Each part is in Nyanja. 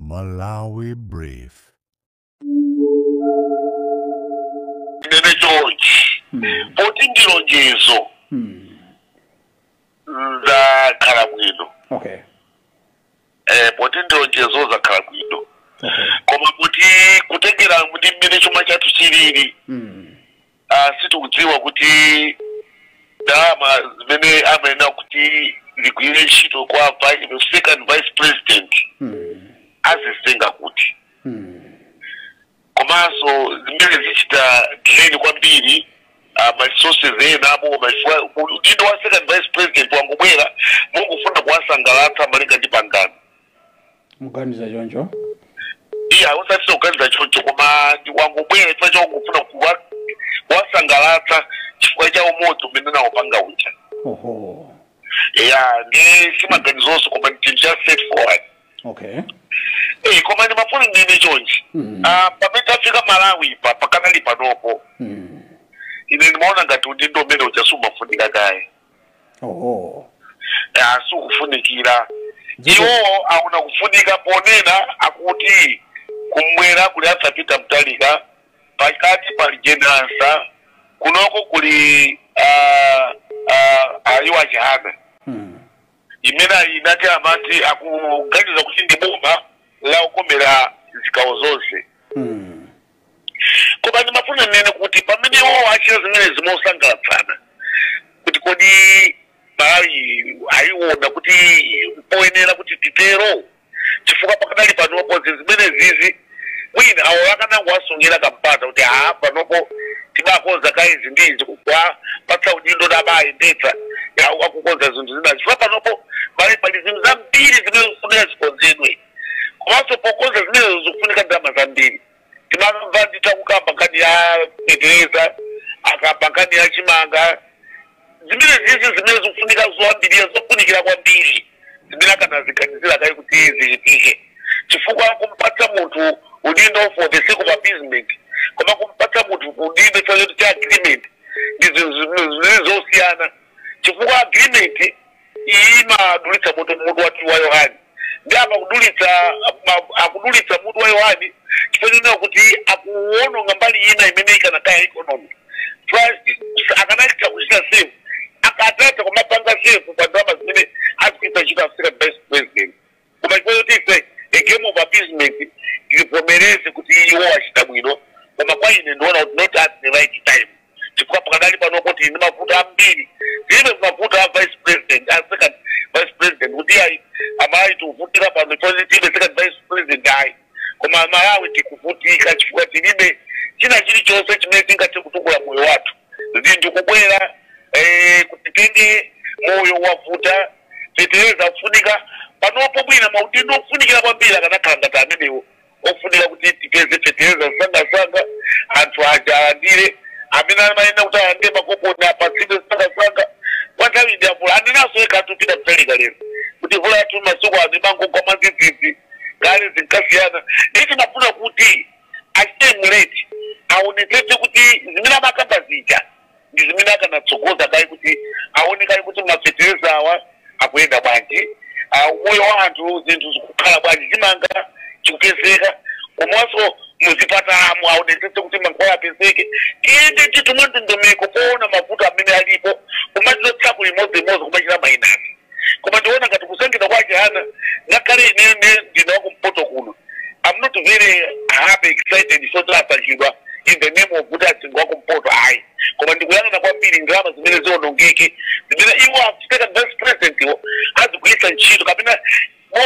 Malawi Brief. Nene George, poti lonjezo za Kalabwino. Okay. Poti lonjezo za Kalabwino. Okay. Koma kuti kutengera kuti mmene chuma chathu chilili. Situkudziwa kuti ndalama zimene amayenera kuti ligwire ntchito kwa second vice president azitenga kuti. Komanso zimene zichita delay kwambiri resources ena abo udindo wa second vice president wangobwera mungufuna kuwasangalatsa malinga ndi pangano. Muganiza choncho? Iya, usatisa kuganiza choncho koma wangobwera chifukwa chakufuna kuwasangalatsa chifukwa cha umodzi umene nawopanga uja. Oho. Yeah, ndi simaganizonso koma ndi just set forward. Okay. Koma ndi mafuni ndine chonchi. Pamene tafika Malawi pakanali panopo. Ine ndimaona ngati udindo umene uchasumafunika kaye. Oho. Sukufunikira. Iwo akuna kufunika ponena akuti kumwera kuli asapita mtalika pakati pali jenansa kunoko kuli aliwa jihana. Imena inati amati akuganiza kuti ndi boma la ukomera zikawo zonse. Koma ndimafuna nene kuti pamene iwo achira zimene zimosangalatsana kuti kodi Malawi ayiona kuti poyenera kuti titero chifukwa pakanali panopo zimene zizi mwina awo akanango asungira kampata kuti panopo timakonza kaizi ndizi kukwa patsa udindo dabayendetsa akukonza zinthu zina chifukwa panopo pali zinthu zambiri zimene zikufunika zikonzedwe komanso pokonza zimene zikufunika ndalama zambiri timamva nditakukamba nkhani ya Petereza akamba nkhani ya Chimanga zimene zizi zimene zikufunika zoambiriya zofunikira kwambiri zimene akanaziganizira kayi kuti zichitike chifukwa kumpatsa munthu udindo for the sake of appeasement koma kumpatsa munthu udindo cha agreement ndi zimene zosiyana chifukwa agreement imadulitsa mutu wa Yohani ndi akudulitsa mutu wa Yohani chifukwa kuti akuwononga mbali ina imene ikanakaya economy akanachita kuchita save akatata kumapanga save pa ndalama zimene azikuita chita second vice president koma chifukwa kuti a game of appeasement ilivomereze kuti iwo achita bwino koma kwa ine ndiona kuti not at the right time chifukwa pakadali pano kuti ndi mafuta ambiri zilibe mafuta a vice president a second vice president kuti ayi amayi tikuvutika pano positive second vice president ayi koma Malawi tikuvutika chifukwa tilibe china chilichonse chimene tingathe kutukula moyo wathu zinthu kubwera kuti tenge moyo wavuta Petereza kufunika panopo bwina maudindo okufunikira kwambiri akanakhala ngati amenewo okufunika kuti tipeze Petereza sangasanga anthu aja alandire amene amayenda kuti alande makoponi apatsidwe sangasanga kwa nthawi ndi avula anenaso eka atupita mtalika lero kuti vula yathu masiku ano imangogwa madzidzidzi ngale zinkasiyana iti mafuna kuti astimulate aonetsetse kuti zimene amakamba zija ndi zimene akanatsogoza kayi kuti aone kayi kuti mapetereza awa akuyenda bwanji umoyo wa anthu zinthu zikukhala bwanji Chimanga chikupezeka komanso muzipatamo aonetsetse kuti mankhwala apezeke inde titumwe ndondomeko poona mavuto amene alipo kumachita tsaku limodzi kumachita mainasi koma ndiona ngati kusangidwa kwa Jehana ngakhale ine ndinawa kumpoto kuno I'm not very happy excited so tapachidwa in the name of kuti atsingwa kumpoto ayi koma ndikuyang'ana kwambiri ndalama zimene zionongeke zimene iwo second vice president iwo azigwiritsa ntchito kapena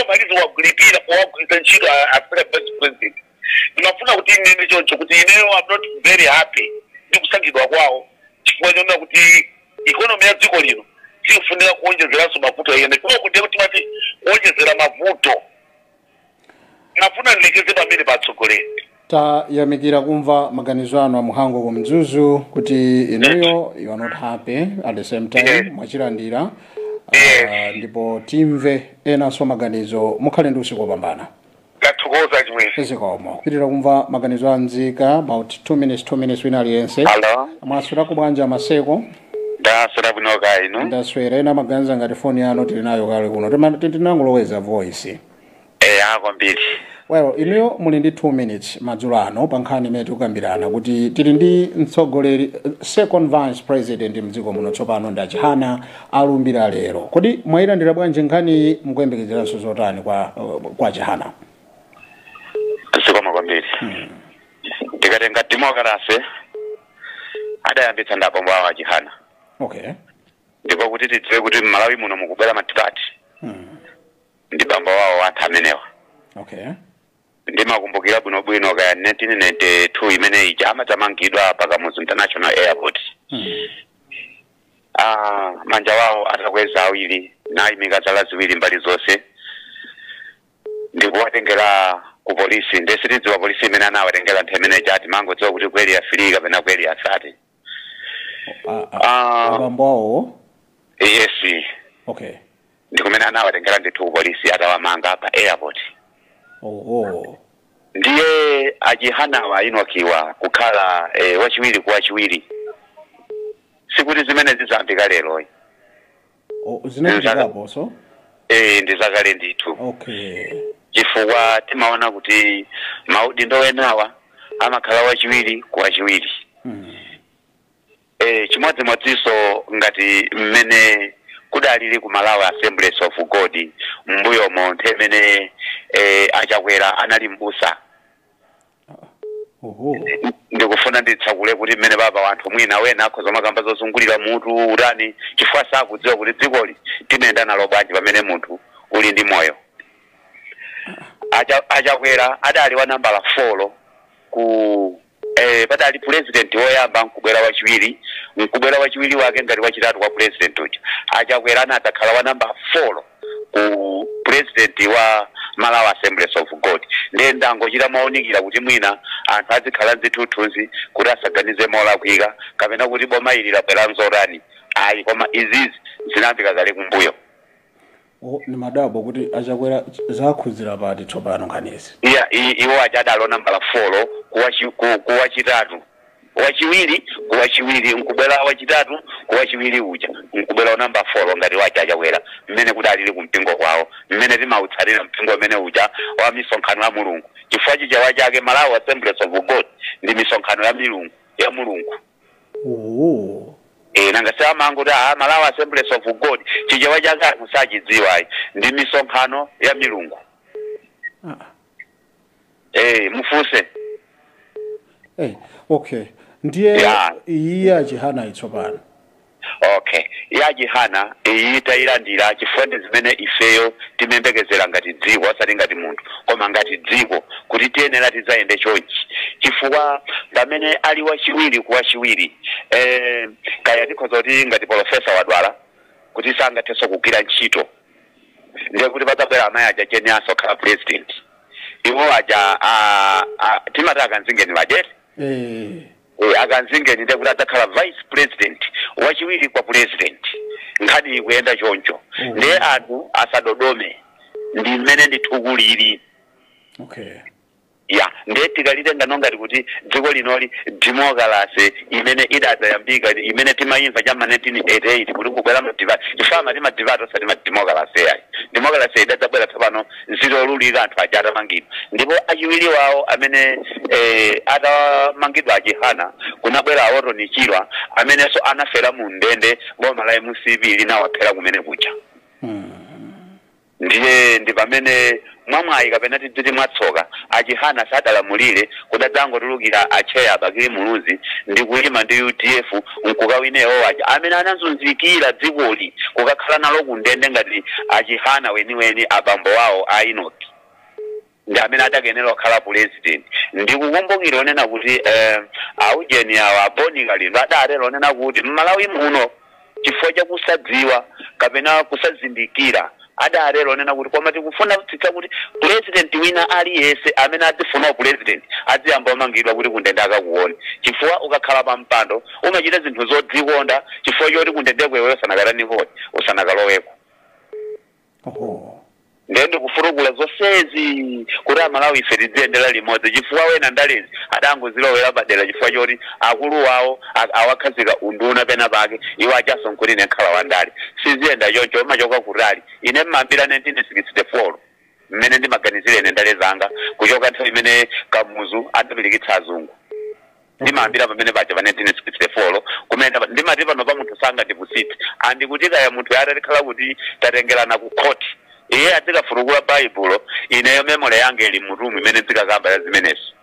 malizi wagulipira powagwiritsa ntchito a second vice president ndimafuna kuti inene choncho kuti ineyo I'm not very happy ndi kusangidwa kwawo chifukwa chonena kuti economy ya dziko lino sikufunika kuonjezeranso mavuto ena chifukwa kuti mati kuonjezera mavuto nafuna ndilekeze pamene patsogoleri tayamikira kumva maganizo anu amuhango kumzuzu kuti ineyo you are not happy at the same time mwachilandira ndipo timve enanso maganizo mukhale ndi usiku wopambana ndathokoza chimwezi zikomo kupitirira kumva maganizo a nzika about 2 minutes wina aliyense. Hello. Mwaswera kubwanja maseko ndaswera bwino kaya inu ndaswera ina maganizo ngati phone yanu tili nayo kale kuno tinangoloweza voice kwambiri Well, inuyo muli ndi 2 minutes madzulo ano pa nkhani imene tikukambirana kuti tili ndi mtsogoleri second vice president mdziko muno tsopano ndi Achihana alumbira lero. Kodi mwayilandira bwanji nkhani mukuyembekezeranso zotani kwa Achihana? Sikoma kwambiri. Tikatenga democracy adayambitsa ndapombo awo Achihana. Okay. Ndipo kuti tidziwe kuti Malawi muno mukubwera matibati. Ndi bambo wawo anthu amenewa. Okay. Ndimakumbukira bwinobwino ka 1992 imene ija amatamangidwa Pakamuzu International Airport. Manja wawo atakweza awiri nayimika zala ziwiri mbali zonse. Ndikuwatengera ku polisi ndesitidziwa polisi imene anawatengera anthu amene jati mangodziwa kuti kweli afirika kapena kweli asati. Bambo wawo? Yes. Okay. Ndikumene anawatengera ndithu ku polisi atawamanga pa airport. Ndiye Achihana wainokiwa kukhala wachiwiri kwa chiwiri. Sikuti zimene zizambika lero. Zinazikapo so? Ndizakale ndithu. Okay. Chifukwa timaona kuti maudindo enawa amakhala wachiwiri kwa chiwiri. Chimodzimodzinso ngati mmene kudalili ku Malawi Assemblies of God mbuyo monthe mene achakwera anali mbusa. Ndikufuna nditsakule kuti mmene baba wanthu mwina wena akhoza makamba zozungulira mutu urani chifukwa sakudziwa kuti dzikoli timenda nalo bwanji pamene munthu uli ndi moyo. Achakwera adali wa nambala 4 ku padali president woyamba nkubwera wachiwiri wake ngati wachitatu kwa president uja. Achakwera anadzakhala wa namba 4 ku president wa Malawi Assemblies of God. Ndangochita maonikira kuti mwina anthu azikhala nzithuthunzi kuti asaganize molakwika kapena kuti boma ili labwera nzorani. Ayi koma izizi zinambika kale kumbuyo. Ni madabo kuti achakwera zakhuzira pati tsopano nkhanizi. Iwo achadalo nambala 4 kuwachitatu. Wachiwiri nkubwera wachitatu kuwachiwiri uja nkubwera namba 4 ngati wachakwera mmene kudalili kumpingo kwawo mmene timautsatira mpingo mmene uja wa misonkhano ya Mulungu. Chifukwa chichawa chake Malawi Assemblies of God ndi misonkhano ya Mulungu. Nanga samangu da Malawi Assemblies of God chichawa chake musachidziwa ndi misonkhano ya milungu. Mufuse. Okay. Ndiye iya Achihana itsopano. Okay. Ya Achihana itayilandira chifukwa zimene ifeyo timembekezera ngati dziko asati ngati munthu koma ngati dziko kuti tiyenera tidzayende chonchi. Chifukwa pamene ali wachiwiri kuwachiwiri kaya tikhoza kuti ngati profesa wadwala kuti sangathenso kugwira ntchito. Ndiye kuti padzabwera amayi aja chenyaso akhala president. Iwo aja timataka nzingeni vajeti. Akanzingeni ndiye kuti adzakhala vice president wachiwiri kwa president. Nkhani ikuyenda choncho. Ndiye anthu asadodome ndi mmene ndithukuliri. Okay. Ndiye tikalitenga nongati kuti dziko linoli democracy imene idadzayambika imene timayimva cha 1988 kuti kubwera madivati. Chifama madivati osati democracy yayi. Democracy idadzabwera tsopano zilolulika anthu aja atamangidwa. Ndipo achiwiri wawo amene atamangidwa Achihana kunabwera awotonichirwa amenenso anafera mu ndende boma la MCB nawaphera kumene kuja. Ndiye ndi pamene mwamwayi kapena titi mwatsoka Achihana sadalamulire kudadzangotulukira acheya Bakili Muluzi ndi kuyima ndi UDF nkukawinawo aja amene anazunzikira dzikoli kukakhala nalo kundende ngati Achihana weniweni abambo wawo a Enoch. Ndi amene adakenera kukhala president. Ndikukumbukira onena kuti aujeni awa abonika lino adatero onena kuti Malawi muno chifukwa chakusadziwa kapena kusazindikira adarero nena kuti koma tikufuna kutitsa kuti president wina aliyese amene adzifuna president adziyamba mangidwa kuti kundende akakuone. Chifukwa ukakhala pa mpando umachita zinthu zodzikonda chifukwa choti kundende kwewe usanakalaniko usanakaloweko. Ndiye ndikufurukula zonsezi kuti Malawi ife tidziyendera limodzi chifukwa wena ndalezi adangozilowera padera chifukwa choti akulu wawo awakhazika unduna pena pake iwo ajasonkuli nekhala wandali siziyenda choncho umachoka kutali ine mmambira 1964 mmene ndimaganizire ine ndale zanga kuchoka nthawi imene Kamuzu adapirikitsa azungu ndimambira pamene paja pa 1964 kumene ndimati pano pa munthu sanga ndipusiti andikutika ya munthu atakhala kuti tatengerana ku court iye atikafurukula baibulo ineyo memory yange ili murumu imene zikakamba ya zimenezo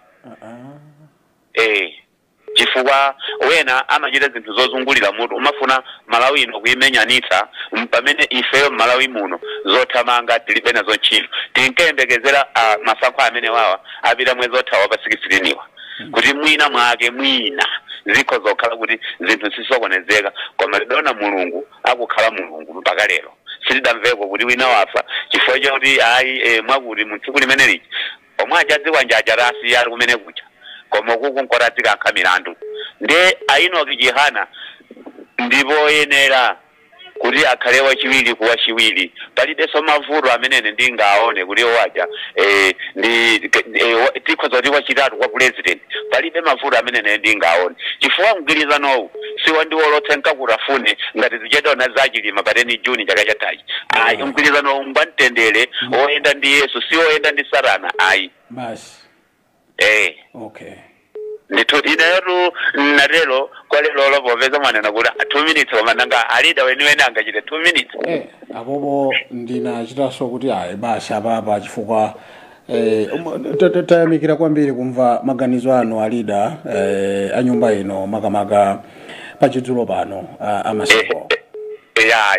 chifukwa wena amachita zinthu zozungulira mutu umafuna Malawi ino kuimenyanitsa pamene ifeyo Malawi muno zothamanga tilibe nazo ntchito tinkayembekezera masankho amene wawa apita mwezi othawa pa 16 kuti mwina zikho zokhala kuti zinthu sisokonezeka koma lidona mulungu akukhala mulungu mpaka lero silidamveko kuti wina wafa chifukwa chakuti ayi mwakuti mutsiku limene liji omwe achadziwa njaja rasi yali kumene kucha koma kukunkoratika nkamilandu nde Enoki Jehana ndipo yenera kuti akhale wachiwiri kuwa chiwiri palibenso mavuto amenene ndingaone kuti waja tikhoza kuti wachitatu kwa president palibe mavuto amenene ndingaone chifukwa mgwirizanowu siwandiwolotsa nkakutafune ngati zichedona zachilima pateni Juni chaka chatachi ayi mgwirizanowu ngwamtendere oyenda ndi Yesu si oyenda ndi Satana ayi basi okay ndithu inetu natelo kwa lero lovopeza mwanena kuti 2 minutes wamananga alida weniweni angachite 2 minutes apopo ndinachitaso kuti ayi basi apapa chifukwa tayamikira kwambiri kumva maganizo anu alida anyumba ino makamaka pachidzulo pano amaseko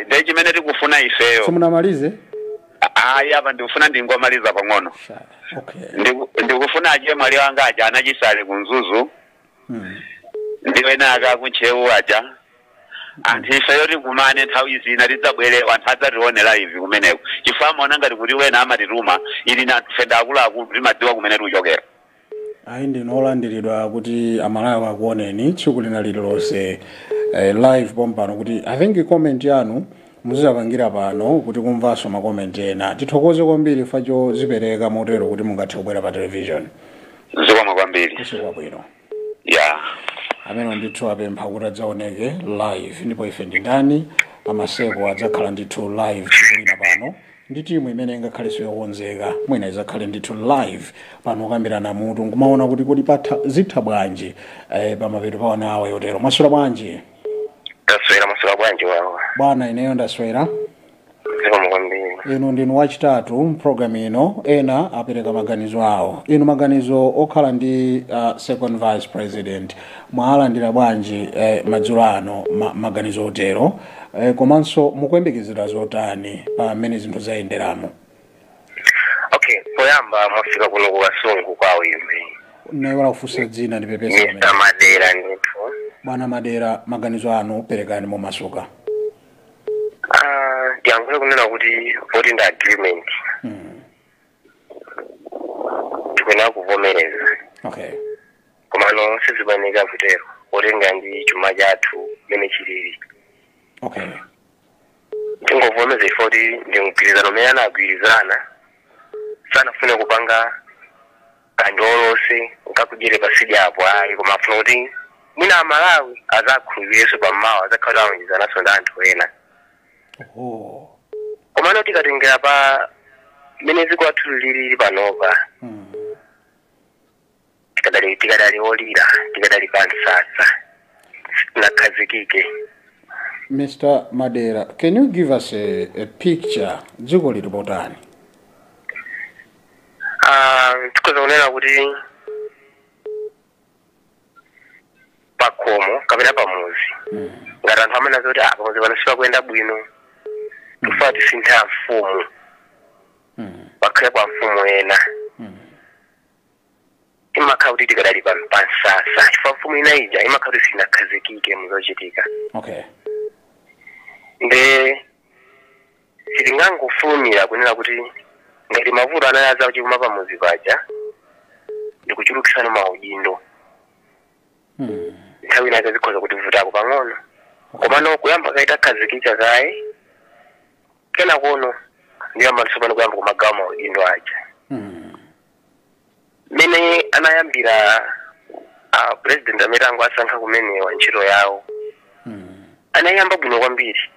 nde chimene tikufuna ifeyo simunamalize ayi apa ndikufuna ndingomaliza pang'ono ndikufuna aje mwali wanga aja anachisale kunzuzu ndiwena akakunchewu aja anthu ifeyo tikumane nthawi zina tidzabwerewa anthu adzatione live kumeneko chifukwa maona ngati kuti wena amatiruma ili natufenda akuluakulu timadziwa kumene tiuchokera ayi ndinolandiridwa kuti Amalawi akuoneni tsiku lina lililonse live pompano kuti I think comment yanu muzizapangira pano kuti kumvaso makomenti ena tithokoze kwambiri facho zipereka motero kuti mungathe kubwera pa television zikoma kwambiri kusiku bwino amene ndithu apempha kuti adzaoneke live ndipo ife ndi ndani amaseko adzakhala ndithu live chikulina pano ndi timu imene ingakhalenso yokonzeka mwina izakhale ndithu live pano kambirana mutu ngumaona kuti kodi zitha bwanji pamapeto paona awa yotero mwaswera bwanji Maswera bwanji wawa bwana ineyo ndaswera zikoma kwambiri inu ndinu wachitatu program ino ena apereka maganizo awo inu maganizo okhala ndi second vice president mwalandira bwanji madzulo ano maganizo otero komanso mukuyembekezera zotani pamene zinthu zayenderamo poyamba mwafika kuno kukasungu kwawo imwe nayiwala kufunsa dzina ndi pepesa Mr. Madera ndithu bwana Madera maganizo anu perekani momasuka ndiyankhule kunena kuti voting agreement tikuna kuvomereza komano sizibanika kutero otenga ndi chuma chathu mene chilili tingovomeza ifo kuti ndi mgwirizano umene anagwirizana sanafune kupanga kandolose nkakujere pasidi apo ayi koma afuna kuti mwina Amalawi azakhulupireso pammawa azakhala awonjezanaso ndi anthu ena komano tikatengera pa mene zikwathu lili panopa tikadali olira tikadali pa msasa nakhazikike. Mr. Madera, can you give us a picture dziko lili botani? Tikoza kunena kuti pakomo kapena pamuzi ngati anthu amene azoti pamuzi panasipa kuyenda bwino tufa tisintha mfumu pakhale pa mfumu ena imakhala kuti tikadali pa msasa chifukwa mfumu ina ija imakhala kuti sinakhazikike muzochitika. Nde sitingangofulumira kunena kuti ngati mavuto anayaza kuchipuma pamuzi paja ndikuchulukisana maudindo nthawi inazo zikhoza kuti vutako pang'ono komano kuyamba kaita khazikika kaye kena kono ndiyamba tsopano kuyamba kumagawa maudindo aja mene anayambira president amene angu asankha kumene wa ntchito yawo anayamba bwino kwambiri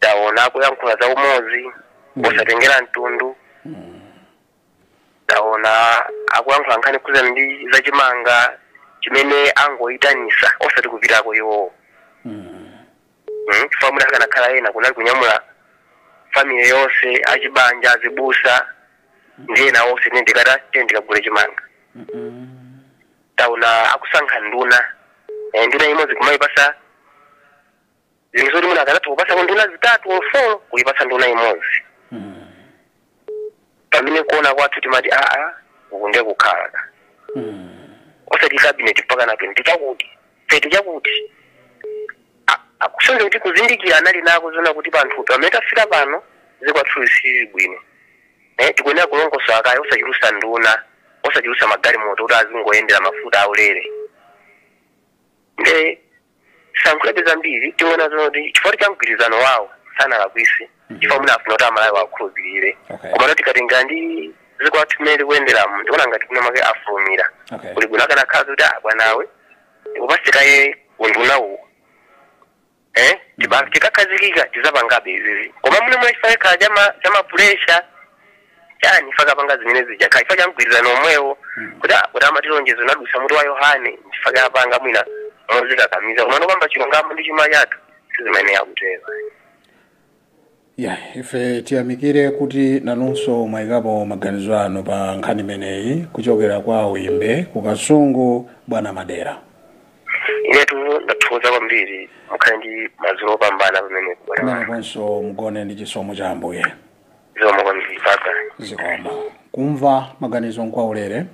taona kuyankhula za umozi osatengera mtundu taona akuyankhula nkhani kuzana ndi zachimanga chimene angoyitanisa osati kupitako iwowo chifukwa muda akanakhala ena kunali kunyamula family yonse achibanja azibusa ndi ena onse ndikata ndikagule chimanga taona akusankha nduna nduna imodzi kumayipasa zinthu zoti muda akanatha kupasa nduna zitatu or 4 kuyipasa nduna imodzi pamene kuona kwathu timati uku ndiye kukhala osati cabinet mpaka na 20 chakuti 30 chakuti akusonze kuti kuzindikira anali nako zona kuti panthu pamene tafika pano zikwathu sili bwino tikuyenera kulongosa akayi osachirusa nduna osachirusa magalimoto kuti azingoyendera mafuta aulere nde sankhulabe zambiri tiona zonoti chifukwa cha mgwirizano wawo sanalakwise chifukwa muna afuna kuti amalawi wakhulupirire komano tikatengera ndi zikwathu mmene tikuyenderamo ndikuona ngati kuna make afulumira kuli bwino akanakhala kuti bwanawe upasikaye undunawo tikakhazikika tizapangabe izizi koma mune munachifakekhala chamapulesha chani faka panga zimene zija kaifa cha mgwirizano omwewo kuti amatilonjezo nadusa mutu wa Yohane chifaka apanga mwina mozikakamiza komano kwamba chilungamo ndi chuma chathu sizimene yakutera ife tiyamikire kuti nanunso mwayikapo maganizo anu pa nkhani imeneyi kuchokera kwa Uyimbe ku Kasungu Bwana Madera. Inetu ndathokoza kwambiri mukhale ndi madzulo opambana pamene kumenekonso mugone ndi chisomo cha Ambuye. Zikomo kwambiri paka zikomo kumva maganizo nkwaulere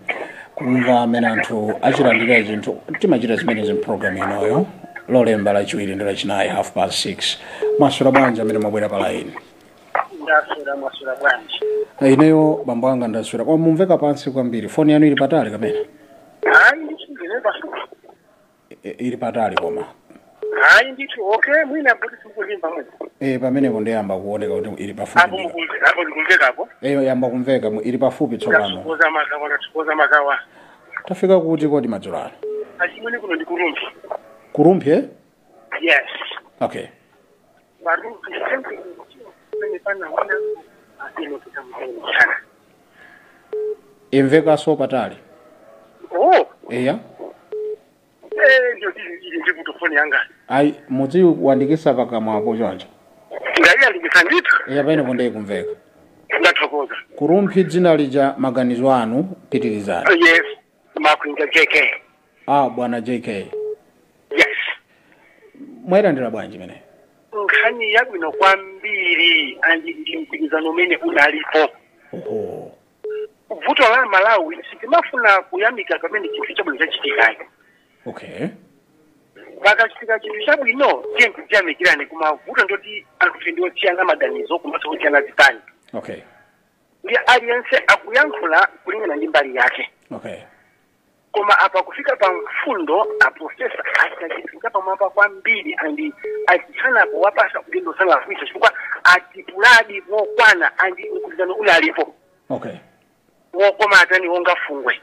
kumva amene anthu achilandira zinthu timachita zimenezi mpulogalamu inoyo lolemba lachiwiri ndi lachinayi 6:30 masura bwanja amene mwabwera pa line. Ndasura masura bwanja ineyo bambo anga ndasura kwa mumveka pansi kwambiri foni yanu ili patali kamene ndine pafupi ili patali koma ndithu okay mwina kuti sikulimba mwezi pamenepo ndiyamba kuoneka kuti ili pafupi hapo ndikumvekapo yamba kumveka ili pafupi tsopano kupoza makawa tafika kuti kodi madzulano achimene kuno ndi Kurumpi yes okay Kurumpi mene pana wana atino kitamani sana imveka so patali eya ndio ndi kutofoni yanga ai muzi wandikisa pakamwa apo chonje ngai andikisa ndithu pene ponde kumveka ndathokoza Kurumpi dzina lija maganizo anu pitirizani yes makwinja JK bwana JK yes mwayilandira bwanji mene nkhani yabwino kwambiri andi ndi mpikizano umene unalipo vuto la Malawi sitimafuna kuyamika pamene chinthu chabwino chachitikayo okay pakachitika chinthu chabwino tiye kuyamikirane kuma vuto ndoti anthu ndiwo chiyanga maganizo kumaso kuchiyanga zitani okay ndi aliyense akuyankhula kulingana ndi mbali yake okay koma apa kufika pa mfundo aprofesa achitachifika pamwamba kwambiri andi achitsanapo wapasa kugendo sana kuisa chifukwa atipuladi mokwana andi mkutizano ule alipo okay wokoma atani wonga fungwe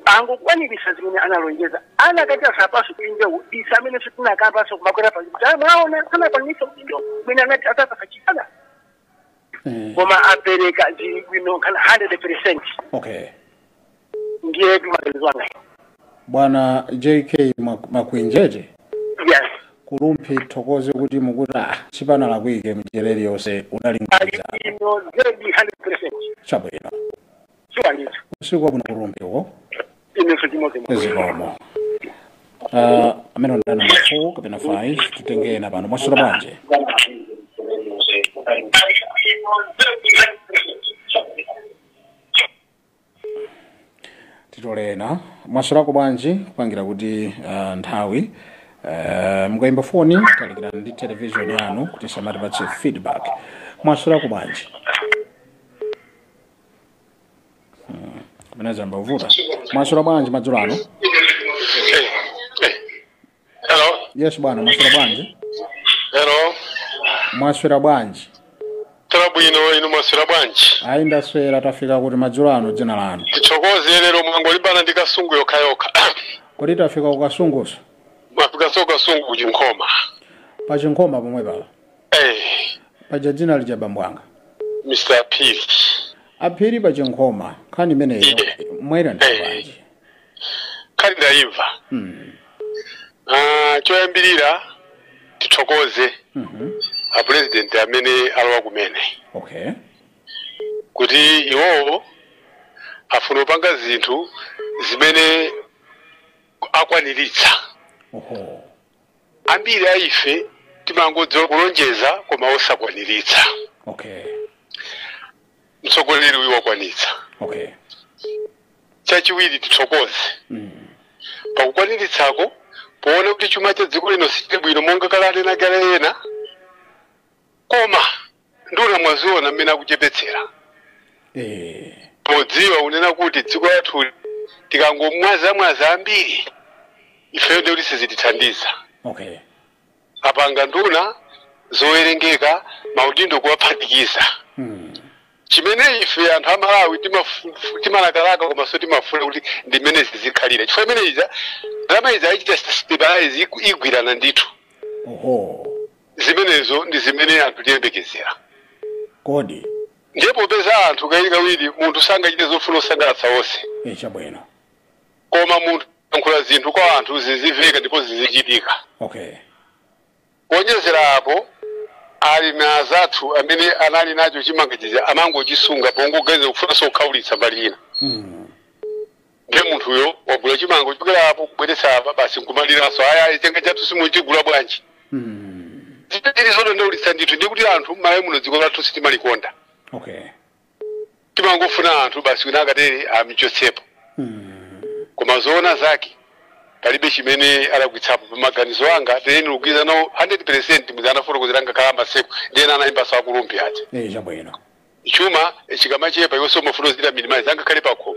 angokwaniritsa zimene analonjeza anakati asapaso kuinja udisa amene sitinakapaso kumakwera pazikuti amaona sanapangisa udindo umene anati atapasa chifana koma apereka zili bwino kana 100%. Okay. Ndiye maelezo anga. Bwana JK Makwinjeje. Yes. Kurumpi thokoze kuti mukuta chipana la kuike mjereri yose unalingiza. Ino zedi 100%. Chabwino. Sure ndito. Usiku kuna Kurumpi wo. Ino sojimoze. Ezikomo. Ameno ndana 4 kapena 5 tutengee na pano mwasura bwanje. Titolena mwasura kubwanji kupangira kuti nthawi mkaimba foni talikira ndi television yanu kuti samatipatse feedback. Mwasura kubwanji Kumeneza mbavuta. Mwasura bwanji madzulano. Hello. Yes bwana, mwasura bwanji. Hello. Mwasura bwanji. Bwino ino mwasura bwanji. Ayi ndaswera tafika kuti madzulano dzina lanu. Tichokoze lero mwangolibana ndi Kasungu yokayoka. Kuti tafika ku Kasunguso. Mwafika so Kasungu kuchinkoma. Pa chinkoma pomwe pala. paja dzina lija bambwanga Mr. Apiri. Aphiri pachinkhoma khani imeneyo mwera ndabanje Kali ndaimva. Choyambirira tithokoze a president amene alowa kumene. Okay. Kuti iwowo afuna upanga zinthu zimene akwaniritsa. Oho. Ambiri aife timangodziwa kulonjeza koma osakwaniritsa. Okay. Mtsogoleri uyu wakwanitsa. Okay. Chachiwiri tithokoze. Pakukwaniritsako poona kuti chuma cha dziko lino sichite bwino monga kalale na kale ena koma nduna mwaziona mmene akuchepetsera. Podziwa unena kuti dziko lathu tikangomwaza ambiri ife ndi kuti sizitithandiza. Okay. Apanga nduna zowerengeka maudindo kuwaphatikiza. Chimene ife anthu amalawi timalakalaka koma so timafuna kuti ndimene zizikhalira chifukwa imene iza drama iza aichita stabilize igwirana ndithu. Oho. Zimenezo ndi zimene anthu tiyembekezera. Kodi. Ndipo peza anthu kawiri munthu sangachite zofuna osangalatsa onse. Chabwino. Koma munthu ankhula zinthu kwa anthu ziziveka ndipo zizichitika. Okay. Kuonjezera apo ali na zathu amene anali nacho chimangachiza amangochisunga pongogeza kufuna sokhaulitsa mbali ina. Ndiye munthuyo wagula chimango chokera apo kubweretsa apa basi nkumaliranso aya chenga chathu simuchigula bwanji. Zitiri zono ndaulitsa ndithu ndi kuti anthu malawi muno dziko lathu sitimalikonda. Okay. Timangofuna anthu basi wina akateri amichotsepo. Koma zoona zake palibe chimene alakwitsapo pamaganizo anga teni lugwiza no 100% muzana foro kuziranga kala maseko ndiye nana imba sa kulumbi ati. Chabwino. Chuma chikamachepa yonse mafuno zira minimize anga kale pakho.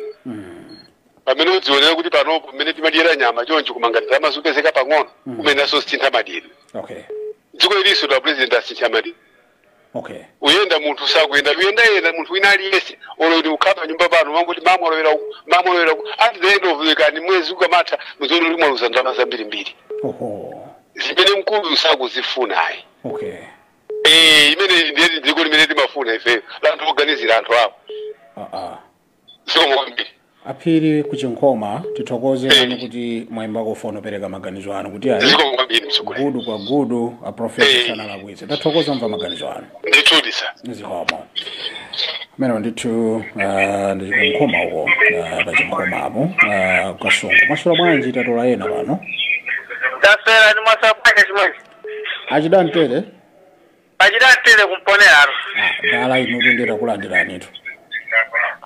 Pamene udzionera kuti panopo pamene timadira nyama chonchi kumangatira mazupezeka pang'ono kumene so sintha madini. Okay. Dziko iliso la president asintha madini. Okay. Uyenda munthu sakuyenda uyenda munthu wina aliyese olodi ukhapa nyumba pano mangoti mamolowera at the end of the week ni mwezi ukamata muzoni limwe luzandana zambiri. Oho. Zimene mkulu usakuzifuna ayi. Okay. Imene ndiye dziko limene timafuna ife lanthu organizira anthu apo. Siko mwambiri. Aphiri kuchinkhoma tithokoze nani kuti mwayimba kufona pereka maganizo anu kuti ayi. Siko mwambiri msukule. Gudu kwa gudu a professor sana labwize. Tathokoza mva maganizo anu. Ndithudi sa. Nizihoma. Meno ndithu ndikunkhoma uko pachinkhoma apo kasungu. Masula bwanji tatola ena pano. Tasera ni mwasapake chimwe. Achidantere? Achidantere kumponera. Dala inotendera kulandirani itu.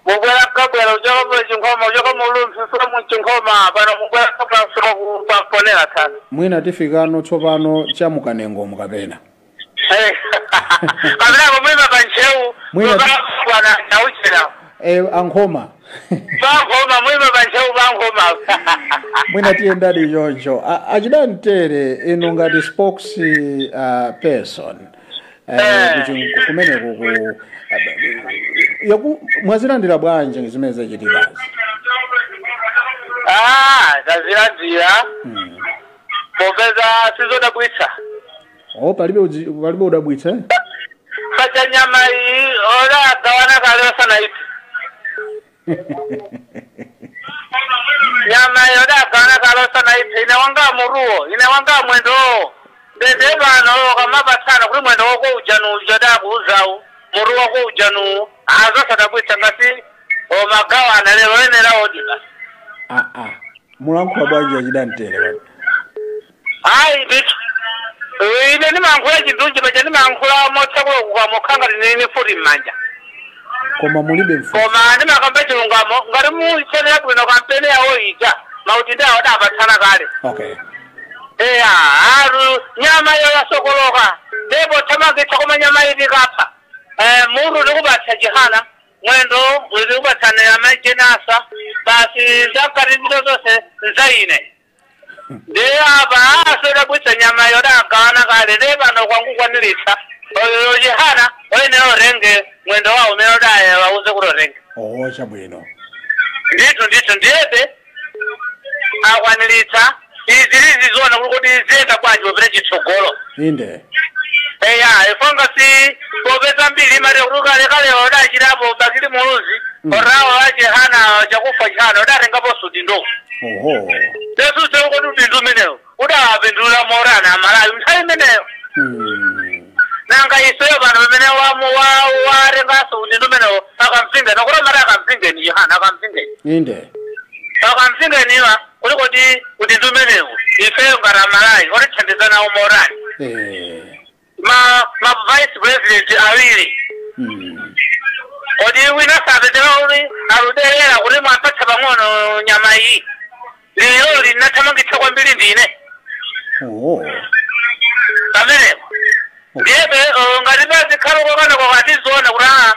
Mubwera kabwera ujoka mu chinkhoma ujoka mu lumsi sura mu chinkhoma pano mubwera kabwera sura kumponera sana. Mwina tifikano tsopano chamukanengo mukapena. Kabla kumwima pancheu bwana nauchira. Ankhoma. Bankhoma mwima pancheu bankhoma. Mwina tiyendadi choncho. Achidantere ino ngati spokesperson. Kumene kuku mwazilandira bwanji zimene zachitikazi. Tazilandira. Popeza sizodabwitsa. Palibe udabwitsa? Pacha nyama iyi ola gawana kale sana iti. Nyama iyi ola gawana kale sana iti. Inawanga muruo, inawanga mwendo. Dede bano kama batana kuri mwendo wako ujanu ujada kuuzau. Muruo wako ujanu. Aza sadabwitsa ngasi. O magawa na leo enera odika. Mulankhula bwanji achidantere bwana. Ai bitu. Ine ni mankhula chindunji bacha ni mankhula motsako kwa mokanga ni furi manja. Koma mulibe mfu. Koma ni makambe chilungamo ngari mu chene yaku no kampeni yawo ija. Mautinde awada abatana kale. Okay. Aru nyama yo yasokoloka. Debo tamage chakoma nyama hivi kapa. Muru ndikubatsa jihana. Mwendo ndikubatsana nyama jenasa. Basi zakari zose nzaine. Aba soda bwitsa nyama yoda gawana kale bano kwangu kwanilitsa oyo jihana oyine orenge mwendo wawo meodaye wauze kurorenge. Chabwino. Ndithu ndiyebe akwanilitsa izilizi zona kuti zenda bwanji opera chitsogolo. Inde. ifonga si popeza mbili mare kuruka lekale oda chirapo bakili muluzi orawo aje hana chakufa chana oda renga bosu dindo oho tesu teko dindu meneo uda bendula morana mara mthai meneo nanga isoyo bano meneo wa renga so dindu meneo akamsinga nakura mara akamsinga ni hana akamsinga inde akamsinga niwa kuliko di udindu meneo ifeyo ngaramalai ori chandizana umorani ma vice president awili odi wina sabete uri arudera kuri mwapata bangono nyama hii leo linatamanga itakwa mbili ndine kamene ngebe ngalibazi karuko kana kwa katizona kura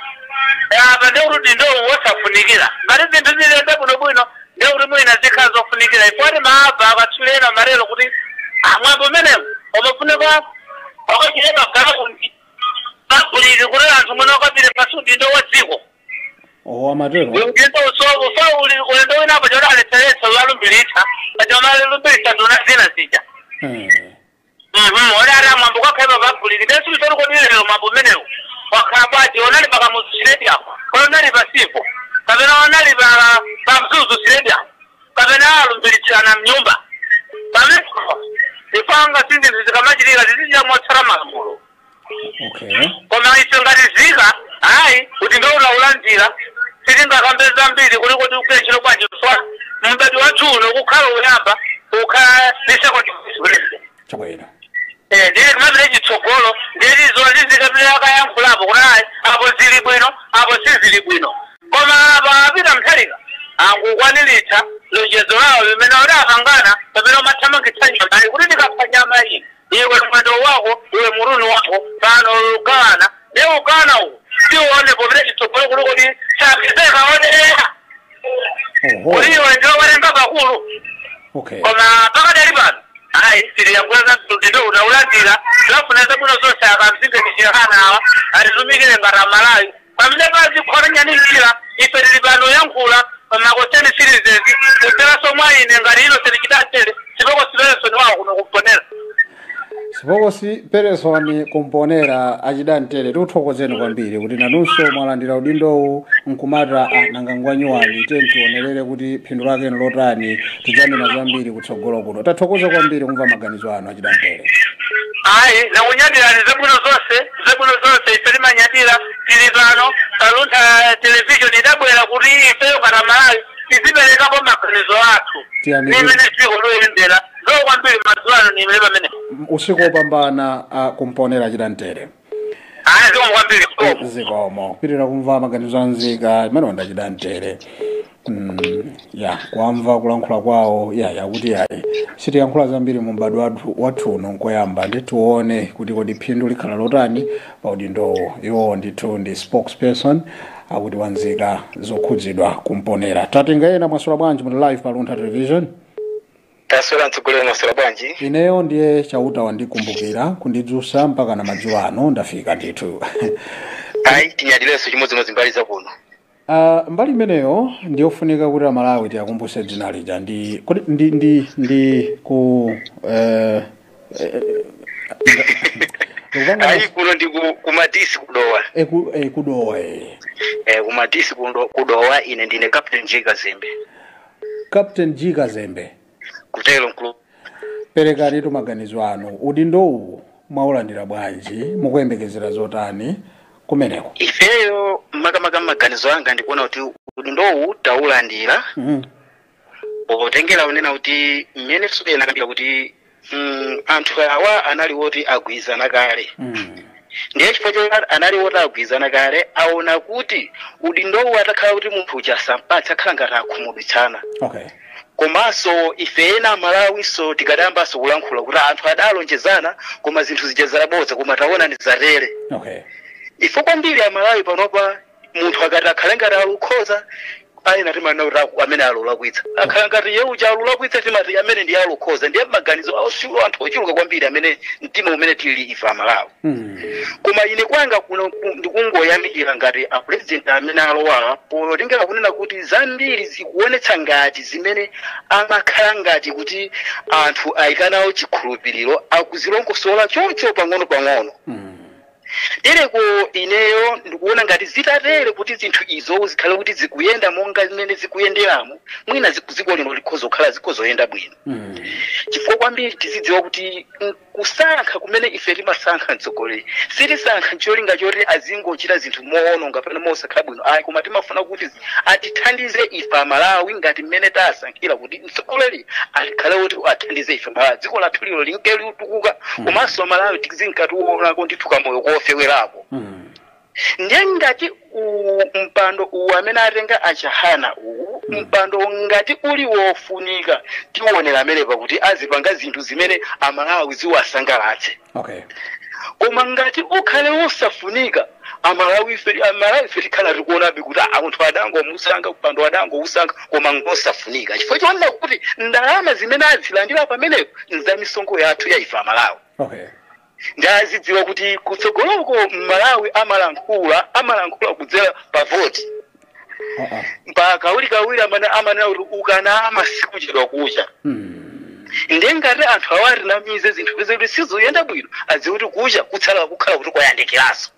abande urudindo wosafunikira ngalizi ndizile ndabuno bwino nde uri mwina zikazo funikira ifwari maaba abatulena marelo kuti amwabo mene omafuneka akajireba garundi bakulire kuri antu mwana kabire masudi ndo waziko amatero ngento so uli ndo wina bajora ale tseso walumbilita bajoma lumbilita ndo nazina sija ora ara mambo kakaba bakulire ndesu bitoro ko nilelo mambo menelo wakabati onali baka musiredi yako ko nali basipo kabena onali ba mzuzu siredi yako kabena alumbilita na mnyumba bameko ifanga sindi zikamajirira zizija motsara mamulo koma isengalizika hayi kuti ndona ulandira silinga kambeza mbili kuliko tukechero kwanje swa mbadi wathuno kukhala uyamba ukhalisa kodisibulese chabwera ndiri kumabile chitsogolo ndiri zona zizikabile akayankhulapo kunayi apo zili bwino apo sizili bwino koma babira mthalika angukwanilitsa lonjezo lawo limene odakangana pamene umathamangitsa nyama kuti ndikapha nyama iyi iwe mwendo wako iwe muruni wako pano ukana ne ukana uwu siwone popile chitsogolo kuliko kuti chakiseka odeera uliwe ndio warenga bakulu koma pakadali pano hayi siri yakweza ndo unaulandira lafuneza kuno zose akamzinge nishihana awa alizumikile ngaramalayo pamile bazi khorenya nilira iferili bano yankula makoteni series utela somwaine ngari ilo serikitatele siboko siberesoni wako kuno kumponera siboko si peresoni kumponera achidantere tuthokozeni kwambiri kuti nanunso mwalandira udindo nkumata nangangwanyuwani tentionerere kuti phindu lake lotani tijamina zambiri kutsogolo kuno tathokoza kwambiri kumva maganizo anu achidantere hayi nakunyadira zebwino zose ifeli manyadira tili pano talunta television idabwera kuti ifeyo karamalayo iziberekapo maganizo athu nimene siko loyendera zokwambiri mazuwano nimene pamene usiku opambana kumponera achidantere hayi zikomkwambiri zikomo pitira kumva maganizo anzika imene wanda achidantere ya kwamva kulankhula kwawo yakuti yayi sitiyankhula zambiri mu mbadwo wathuno nkoyamba ndituone kuti kodi phindu likhala lotani paudindo iwo ndithu ndi spokesperson akuti wanzika zokhudzidwa kumponera tatingayena mwasula bwanji mu live pa Luntha Television taswera mtsogolero mwasula bwanji ineyo ndiye chauta wandikumbukira kundidzusa mpaka na madzulo ano ndafika ndithu ayi tinyadileso chimodzimodzi mbali za kuno mbali imeneyo ndiyofunika kuti Amalawi tiyakumbuse dzina lija ndi ku ayi kuno ndi kumatisi kudowa kudowa kumatisi kudowa ine ndine Captain G Kazembe kutelo mkulu perekani tu maganizo anu udindowu mwaulandira bwanji mukuyembekezera zotani kumeneko ifeyo makamaka maganizo anga ndikuona kuti udindowu taulandira potengera unena kuti mmene sukena kambira kuti anthu awa anali woti agwizana kale ndiye chifukwa anali woti agwizana kale aona kuti udindowu atakhala kuti munthu ujasampatsa akhala ngati akhumudwitsana komanso ifena Amalawi so tikadambanso kulankhula kuti anthu adalonjezana koma zinthu zija zabodza koma taona ndi zatere ifo kwambiri Amalawi panopa munthu akati akhale ngati alukhoza ayina timana kuti amene alulakwitsa akhala ngati yeuja alulakwitsa timati amene ndi alukhoza ndiye maganizo awasiwo anthu ochuluka kwambiri amene mtima umene tili ife Amalawi koma ine kwanga kuno ndikungoyamikira ngati a president amene alowa potengera kunena kuti zambiri zikuonetsa ngati zimene amakhala ngati kuti anthu ayikanawo chikhulupiriro akuzilongosola choncho pang'ono Tereko ineyo ndikuona ngati zitatere kuti zinthu izo zikhale kuti zikuyenda monga zimene zikuyenderamo mwina dziko lino likhoza kukhala zikhozoyenda bwino. Chifukwa kwambiri tizidziwa kuti kusankha kumene ife timasankha mtsogoleri sitisankha cholinga choti azingochita zinthu moononga kapena mosakhala bwino ayi, koma timafuna kuti atithandize ife Amalawi ngati mmene tasankhira kuti mtsogoleri alikhale kuti athandize ife Amalawi. Dziko lathu lino linke litukuka komanso Amalawi tizinkatiwonako ndithuka moyo kofewerako. Ndiye ngati mpando uwu amene atenga achahana uwu mpando ngati uli wofunika tionera amene pakuti azipanga zinthu zimene Amalawi ziwasangalatse. Koma ngati ukhale wosafunika Amalawi ife tikhala tikuonabe kuti anthu adangomusankha kupando adangomusankha koma ngosafunika. Chifukwa chonena kuti ndalama zimene azilandira pamenepo nzamisongo yathu ya ife Amalawi. Ndazidziwa kuti kutsogoloko Malawi amalankhula kudzera pa voti. Kawiri amana ukana amasiku chedwa kucha. Ndengati anthu awari namize zinthu kuti sizoyenda bwino adziwe kuti kucha kutsala kukhala kuti kwayandikiraso.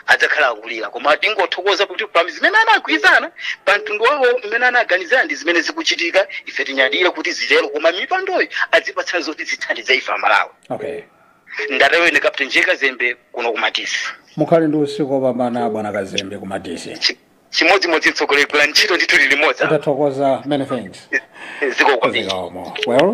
Adzakhala akulira koma tingothokoza kuti pa zimene anagwirizana pa mtundu wawo mmene anaganizira ndi zimene zikuchitika ife tinyadire kuti zitero koma mipandoyi adzipatsa zoti zithandize ife Amalawi. Ndatawe ne Captain J Kazembe kuno kumatisi. Mukhale ndi usiku wopambana bwana Kazembe kumatisi. Chimodzimodzi mtsogoleri kula ntchito ndithu limodzi. Tathokoza many thanks. Ziko kwambiri. Well